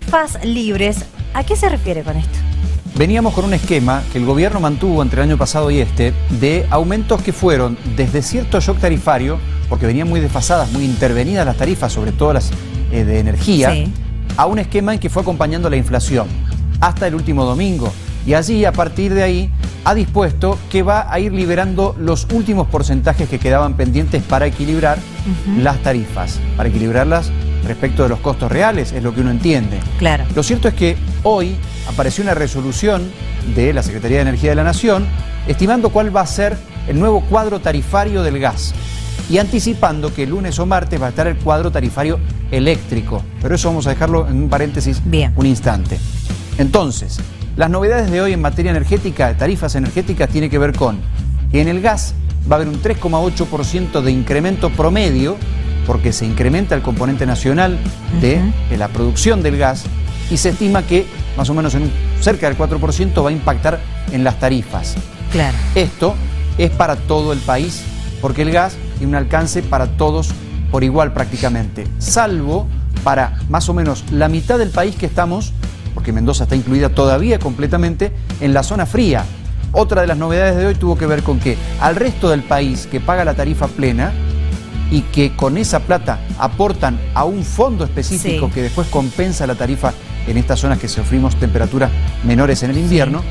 tarifas libres. ¿A qué se refiere con esto? Veníamos con un esquema que el gobierno mantuvo entre el año pasado y de aumentos que fueron desde cierto shock tarifario, porque venían muy desfasadas, muy intervenidas las tarifas, sobre todo las de energía, sí, a un esquema en que fue acompañando la inflación hasta el último domingo. Y allí, a partir de ahí, ha dispuesto que va a ir liberando los últimos porcentajes que quedaban pendientes para equilibrar las tarifas, para equilibrarlas respecto de los costos reales, es lo que uno entiende. Claro. Lo cierto es que hoy apareció una resolución de la Secretaría de Energía de la Nación estimando cuál va a ser el nuevo cuadro tarifario del gas y anticipando que el lunes o martes va a estar el cuadro tarifario eléctrico. Pero eso vamos a dejarlo en un paréntesis un instante. Entonces, las novedades de hoy en materia energética, de tarifas energéticas, tiene que ver con que en el gas va a haber un 3,8% de incremento promedio, porque se incrementa el componente nacional de la producción del gas, y se estima que más o menos en cerca del 4% va a impactar en las tarifas. Claro. Esto es para todo el país, porque el gas tiene un alcance para todos por igual prácticamente, salvo para más o menos la mitad del país que estamos, porque Mendoza está incluida todavía completamente, en la zona fría. Otra de las novedades de hoy tuvo que ver con que al resto del país que paga la tarifa plena y que con esa plata aportan a un fondo específico que después compensa la tarifa en estas zonas que sufrimos temperaturas menores en el invierno,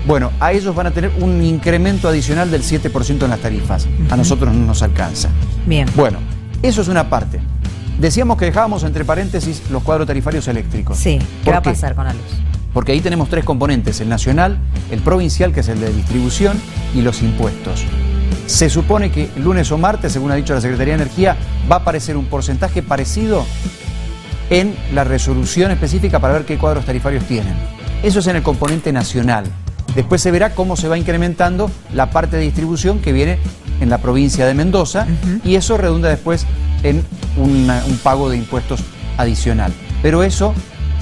bueno, a ellos van a tener un incremento adicional del 7% en las tarifas. A nosotros no nos alcanza. Bien. Bueno, eso es una parte. Decíamos que dejábamos entre paréntesis los cuadros tarifarios eléctricos. Sí, ¿qué va a pasar con la luz? Porque ahí tenemos tres componentes, el nacional, el provincial, que es el de distribución, y los impuestos. Se supone que el lunes o martes, según ha dicho la Secretaría de Energía, va a aparecer un porcentaje parecido en la resolución específica para ver qué cuadros tarifarios tienen. Eso es en el componente nacional. Después se verá cómo se va incrementando la parte de distribución que viene en la provincia de Mendoza, y eso redunda después en un pago de impuestos adicional. Pero eso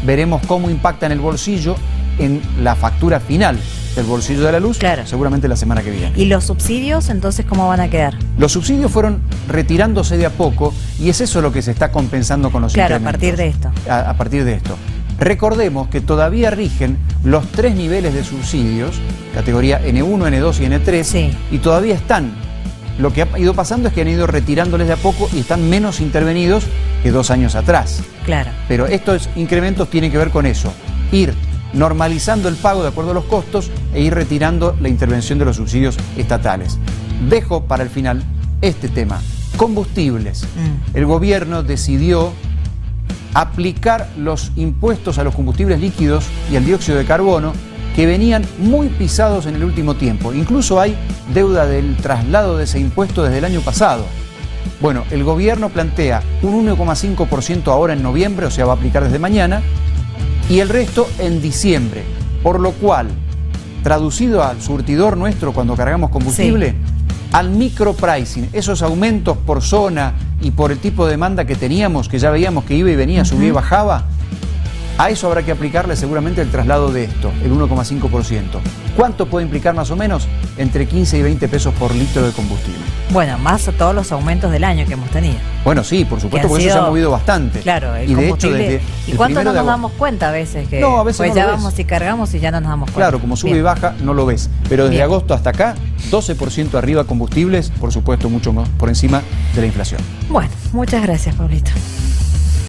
veremos cómo impacta en el bolsillo, en la factura final del bolsillo de la luz, seguramente la semana que viene. ¿Y los subsidios, entonces, cómo van a quedar? Los subsidios fueron retirándose de a poco y es eso lo que se está compensando con los incrementos. A partir de esto. A partir de esto. Recordemos que todavía rigen los tres niveles de subsidios, categoría N1, N2 y N3, y todavía están. Lo que ha ido pasando es que han ido retirándoles de a poco y están menos intervenidos que 2 años atrás. Claro. Pero estos incrementos tienen que ver con eso, ir normalizando el pago de acuerdo a los costos e ir retirando la intervención de los subsidios estatales. Dejo para el final este tema, combustibles. El gobierno decidió aplicar los impuestos a los combustibles líquidos y al dióxido de carbono que venían muy pisados en el último tiempo. Incluso hay deuda del traslado de ese impuesto desde el año pasado. Bueno, el gobierno plantea un 1,5% ahora en noviembre, o sea, va a aplicar desde mañana, y el resto en diciembre. Por lo cual, traducido al surtidor nuestro cuando cargamos combustible, al micropricing, esos aumentos por zona y por el tipo de demanda que teníamos, que ya veíamos que iba y venía, subía y bajaba, a eso habrá que aplicarle seguramente el traslado de esto, el 1,5%. ¿Cuánto puede implicar más o menos? Entre 15 y 20 pesos por litro de combustible. Bueno, más a todos los aumentos del año que hemos tenido. Bueno, sí, por supuesto, porque eso se ha movido bastante. Claro, el y de combustible. Hecho, desde ¿Y cuánto no nos damos cuenta a veces? Que no, a veces pues no ya lo vamos ves. y cargamos y ya no nos damos cuenta. Claro, como sube y baja, no lo ves. Pero desde agosto hasta acá, 12% arriba combustibles, por supuesto, mucho más por encima de la inflación. Bueno, muchas gracias, Pablito.